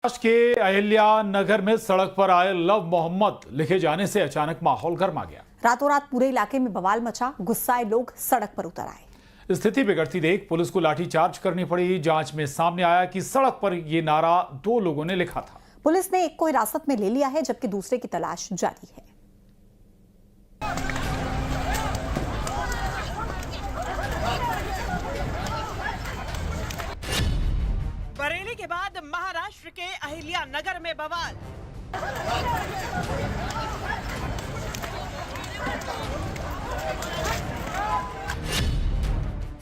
महाराष्ट्र के अहिल्या नगर में सड़क पर आए लव मोहम्मद लिखे जाने से अचानक माहौल गर्मा गया। रातों रात पूरे इलाके में बवाल मचा, गुस्साए लोग सड़क पर उतर आए। स्थिति बिगड़ती देख पुलिस को लाठीचार्ज करनी पड़ी। जांच में सामने आया कि सड़क पर यह नारा 2 लोगों ने लिखा था। पुलिस ने एक को हिरासत में ले लिया है, जबकि दूसरे की तलाश जारी है। बरेली के बाद महाराष्ट्र के अहिल्या नगर में बवाल।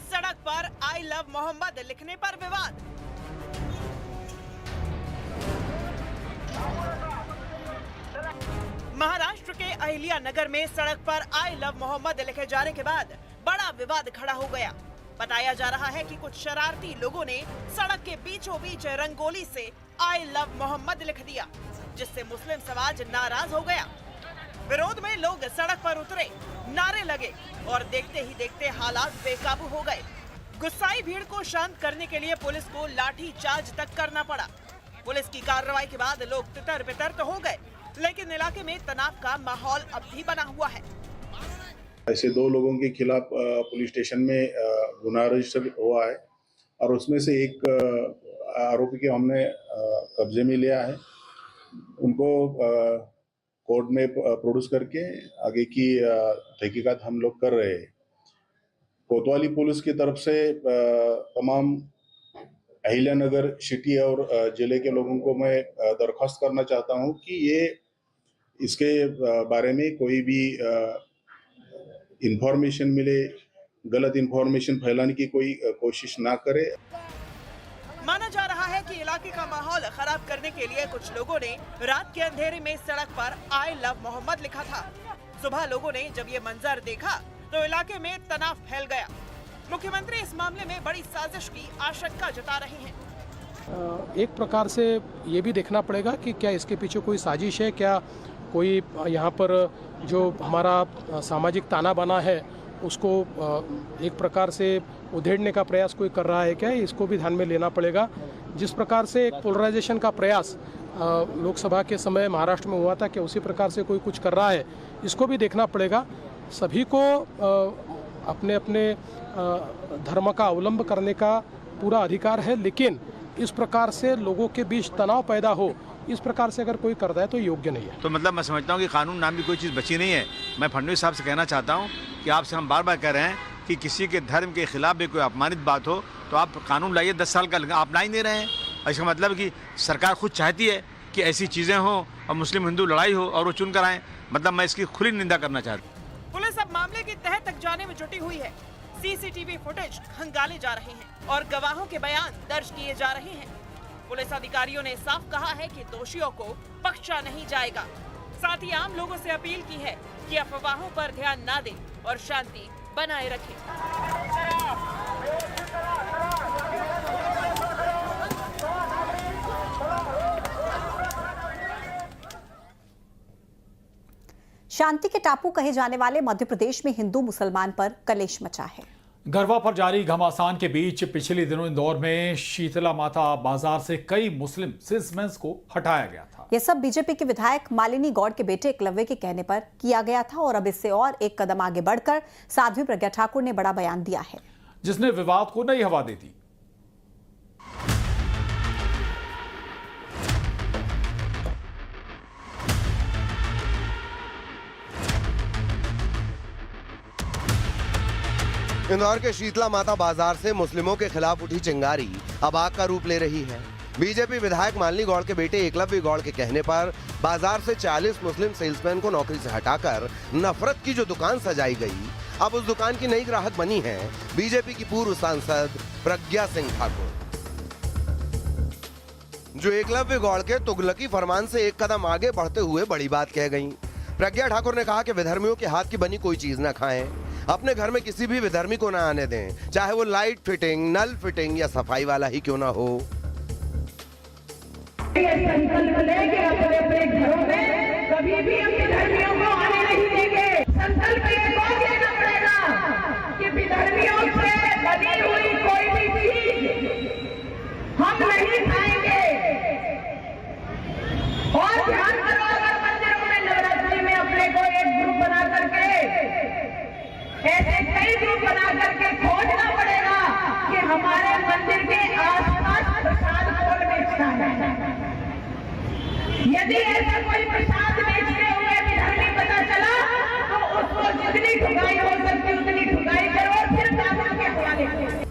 सड़क पर आई लव मोहम्मद लिखने पर विवाद। महाराष्ट्र के अहिल्या नगर में सड़क पर आई लव मोहम्मद लिखे जाने के बाद बड़ा विवाद खड़ा हो गया। बताया जा रहा है कि कुछ शरारती लोगों ने सड़क के बीचों बीच रंगोली से आई लव मोहम्मद लिख दिया, जिससे मुस्लिम समाज नाराज हो गया। विरोध में लोग सड़क पर उतरे, नारे लगे और देखते ही देखते हालात बेकाबू हो गए। गुस्साई भीड़ को शांत करने के लिए पुलिस को लाठी चार्ज तक करना पड़ा। पुलिस की कार्रवाई के बाद लोग तितर बितर तो हो गए, लेकिन इलाके में तनाव का माहौल अब भी बना हुआ है। ऐसे 2 लोगों के खिलाफ पुलिस स्टेशन में गुनाह रजिस्टर हुआ है और उसमें से एक आरोपी के हमने कब्जे में लिया है। उनको कोर्ट में प्रोड्यूस करके आगे की तहकीकात हम लोग कर रहे हैं। कोतवाली पुलिस की तरफ से तमाम अहिल्या नगर सिटी और जिले के लोगों को मैं दरख्वास्त करना चाहता हूं कि ये इसके बारे में कोई भी इंफॉर्मेशन मिले, गलत इंफॉर्मेशन फैलाने की कोई कोशिश ना करे। माना जा रहा है कि इलाके का माहौल खराब करने के लिए कुछ लोगों ने रात के अंधेरे में सड़क पर आई लव मोहम्मद लिखा था। सुबह लोगों ने जब ये मंजर देखा तो इलाके में तनाव फैल गया। मुख्यमंत्री इस मामले में बड़ी साजिश की आशंका जता रहे हैं। एक प्रकार से ये भी देखना पड़ेगा कि क्या इसके पीछे कोई साजिश है, क्या कोई यहाँ पर जो हमारा सामाजिक ताना बाना है उसको एक प्रकार से उधेड़ने का प्रयास कोई कर रहा है क्या, इसको भी ध्यान में लेना पड़ेगा। जिस प्रकार से एक पोलराइजेशन का प्रयास लोकसभा के समय महाराष्ट्र में हुआ था, कि उसी प्रकार से कोई कुछ कर रहा है, इसको भी देखना पड़ेगा। सभी को अपने अपने धर्म का अवलंब करने का पूरा अधिकार है, लेकिन इस प्रकार से लोगों के बीच तनाव पैदा हो, इस प्रकार से अगर कोई करता है तो योग्य नहीं है। तो मतलब मैं समझता हूँ कि कानून नाम की कोई चीज़ बची नहीं है। मैं फडणवीस साहब से कहना चाहता हूँ कि आपसे हम बार बार कह रहे हैं कि किसी के धर्म के खिलाफ भी कोई अपमानित बात हो तो आप कानून लाइए। 10 साल का आप ला ही नहीं रहे हैं। इसका मतलब कि सरकार खुद चाहती है कि ऐसी चीज़ें हों और मुस्लिम हिंदू लड़ाई हो और वो चुन कर आएँ। मतलब मैं इसकी खुली निंदा करना चाहता हूँ। पुलिस अब मामले की तह तक जाने में जुटी हुई है। CCTV फुटेज खंगाले जा रहे हैं और गवाहों के बयान दर्ज किए जा रहे हैं। पुलिस अधिकारियों ने साफ कहा है कि दोषियों को बख्शा नहीं जाएगा। साथ ही आम लोगों से अपील की है कि अफवाहों पर ध्यान ना दें और शांति बनाए रखें। शांति के टापू कहे जाने वाले मध्य प्रदेश में हिंदू मुसलमान पर कलेश मचा है। गरबा पर जारी घमासान के बीच पिछले दिनों इंदौर में शीतला माता बाजार से कई मुस्लिम सेल्समैन को हटाया गया था। यह सब बीजेपी के विधायक मालिनी गौड़ के बेटे एकलव्य के कहने पर किया गया था और अब इससे और एक कदम आगे बढ़कर साध्वी प्रज्ञा ठाकुर ने बड़ा बयान दिया है, जिसने विवाद को नई हवा दे दी। इंदौर के शीतला माता बाजार से मुस्लिमों के खिलाफ उठी चिंगारी अब आग का रूप ले रही है। बीजेपी विधायक मालिनी गौड़ के बेटे एकलव्य गौड़ के कहने पर बाजार से 40 मुस्लिम सेल्समैन को नौकरी से हटाकर नफरत की जो दुकान सजाई गई, अब उस दुकान की नई ग्राहक बनी है बीजेपी की पूर्व सांसद प्रज्ञा सिंह ठाकुर, जो एकलव्य गौड़ के तुगलकी फरमान से एक कदम आगे बढ़ते हुए बड़ी बात कह गई। प्रज्ञा ठाकुर ने कहा कि विधर्मियों के हाथ की बनी कोई चीज न खाएं, अपने घर में किसी भी विधर्मी को ना आने दें, चाहे वो लाइट फिटिंग, नल फिटिंग या सफाई वाला ही क्यों ना हो। संकल्प लेके अपने अपने घरों में कभी भी हम विधर्मियों को आने नहीं देंगे। संकल्प ये कौन लेना पड़ेगा कि विधर्मियों से बनी हुई कोई भी चीज हम नहीं खाएंगे। ऐसे कई ग्रुप बना करके खोजना पड़ेगा कि हमारे मंदिर के आसपास प्रसाद कौन बेचता है। यदि ऐसा कोई प्रसाद बेचते हुए विधर्मी पता चला तो उसको जितनी ठुकाई हो सकती उतनी ठुकाई करो, फिर कानून के हवाले करो।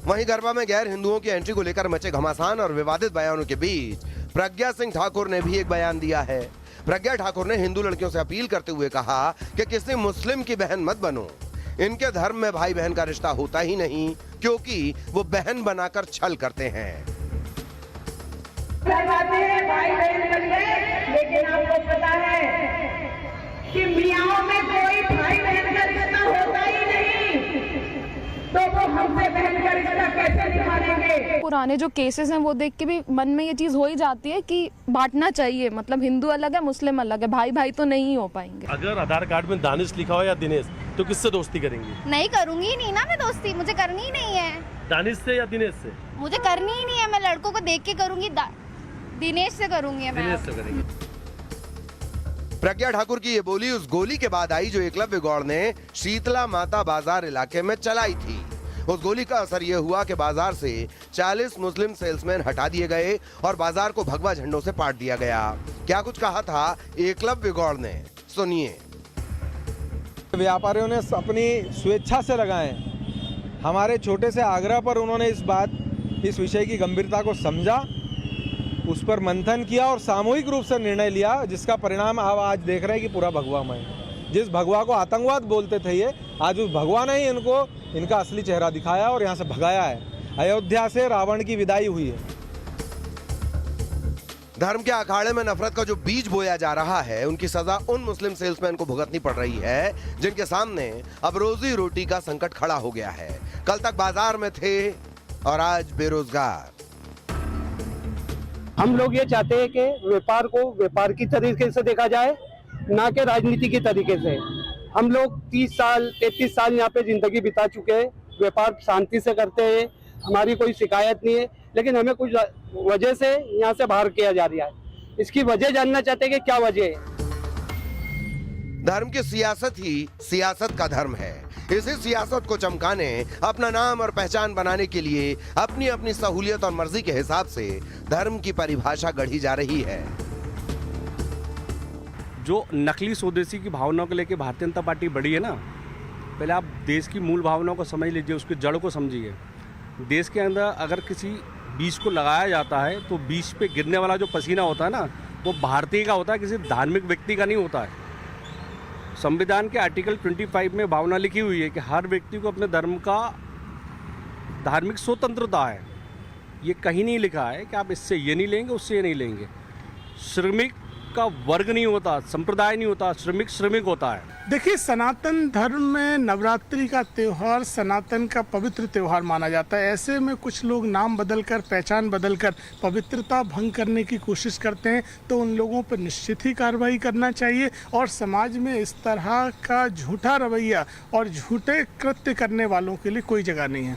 वहीं गरबा में गैर हिंदुओं की एंट्री को लेकर मचे घमासान और विवादित बयानों के बीच प्रज्ञा सिंह ठाकुर ने भी एक बयान दिया है। प्रज्ञा ठाकुर ने हिंदू लड़कियों से अपील करते हुए कहा कि किसी मुस्लिम की बहन मत बनो। इनके धर्म में भाई बहन का रिश्ता होता ही नहीं, क्योंकि वो बहन बनाकर छल करते हैं। भाई बहन बन गए, लेकिन आपको पता है कि मियाओं में कोई भाई बहन का रिश्ता होता ही नहीं, तो वो हमसे बहन का रिश्ता कैसे निभाएंगे। पुराने जो केसेस हैं वो देख के भी मन में ये चीज हो ही जाती है कि बांटना चाहिए, मतलब हिंदू अलग है मुस्लिम अलग है, भाई भाई तो नहीं हो पाएंगे। अगर आधार कार्ड में दानिश लिखा हो या दिनेश तो किससे दोस्ती करेंगी? नहीं करूंगी नहीं ना मैं दोस्ती, मुझे करनी ही नहीं है। दानिश से या दिनेश से? मुझे करनी ही नहीं है, मैं लड़कों को देख के करूंगी, दिनेश से करूंगी मैं। दिनेश से करेंगे। प्रज्ञा ठाकुर की ये बोली उस गोली के बाद आई जो एकलव्य गौड़ ने शीतला माता बाजार इलाके में चलाई थी। उस गोली का असर ये हुआ कि बाजार से 40 मुस्लिम सेल्समैन हटा दिए गए और बाजार को भगवा झंडों से पाट दिया गया। क्या कुछ कहा था एकलव्य गौड़ ने, सुनिए। व्यापारियों ने अपनी स्वेच्छा से लगाए, हमारे छोटे से आग्रह पर उन्होंने इस विषय की गंभीरता को समझा, उस पर मंथन किया और सामूहिक रूप से निर्णय लिया, जिसका परिणाम आप आज देख रहे हैं कि पूरा भगवा में जिस भगवा को आतंकवाद बोलते थे ये, आज उस भगवा ने ही इनका असली चेहरा दिखाया और यहाँ से भगाया है। अयोध्या से रावण की विदाई हुई है। धर्म के अखाड़े में नफरत का जो बीज बोया जा रहा है, उनकी सजा उन मुस्लिम सेल्समैन को भुगतनी पड़ रही है जिनके सामने अब रोजी रोटी का संकट खड़ा हो गया है। कल तक बाजार में थे और आज बेरोजगार। हम लोग ये चाहते हैं कि व्यापार को व्यापार की तरीके से देखा जाए, ना कि राजनीति की तरीके से। हम लोग 30 साल 33 साल यहाँ पे जिंदगी बिता चुके हैं, व्यापार शांति से करते हैं, हमारी कोई शिकायत नहीं है, लेकिन हमें कुछ वजह से यहाँ से बाहर किया जा रहा है। इसकी वजह जानना चाहते हैं कि क्या वजह है। धर्म की सियासत ही सियासत का धर्म है। इसी सियासत को चमकाने, अपना नाम और पहचान बनाने के लिए अपनी अपनी सहूलियत और मर्जी के हिसाब से धर्म की परिभाषा गढ़ी जा रही है। जो नकली स्वदेशी की भावनाओं को लेकर भारतीय जनता पार्टी बढ़ी है ना, पहले आप देश की मूल भावनाओं को समझ लीजिए, उसकी जड़ को समझिए। देश के अंदर अगर किसी बीज को लगाया जाता है तो बीज पे गिरने वाला जो पसीना होता है ना, वो भारतीय का होता है, किसी धार्मिक व्यक्ति का नहीं होता है। संविधान के आर्टिकल 25 में भावना लिखी हुई है कि हर व्यक्ति को अपने धर्म का धार्मिक स्वतंत्रता है। ये कहीं नहीं लिखा है कि आप इससे ये नहीं लेंगे, उससे ये नहीं लेंगे। श्रमिक का वर्ग नहीं होता, संप्रदाय नहीं होता, श्रमिक श्रमिक होता है। देखिए, सनातन धर्म में नवरात्रि का त्योहार सनातन का पवित्र त्योहार माना जाता है। ऐसे में कुछ लोग नाम बदलकर, पहचान बदलकर पवित्रता भंग करने की कोशिश करते हैं, तो उन लोगों पर निश्चित ही कार्रवाई करना चाहिए और समाज में इस तरह का झूठा रवैया और झूठे कृत्य करने वालों के लिए कोई जगह नहीं है।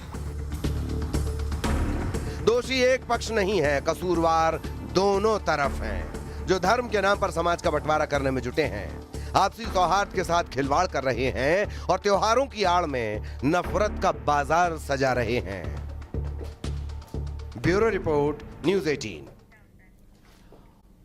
दोषी एक पक्ष नहीं है, कसूरवार दोनों तरफ हैं, जो धर्म के नाम पर समाज का बंटवारा करने में जुटे हैं, आपसी सौहार्द के साथ खिलवाड़ कर रहे हैं और त्योहारों की आड़ में नफरत का बाजार सजा रहे हैं। Bureau report, news 18।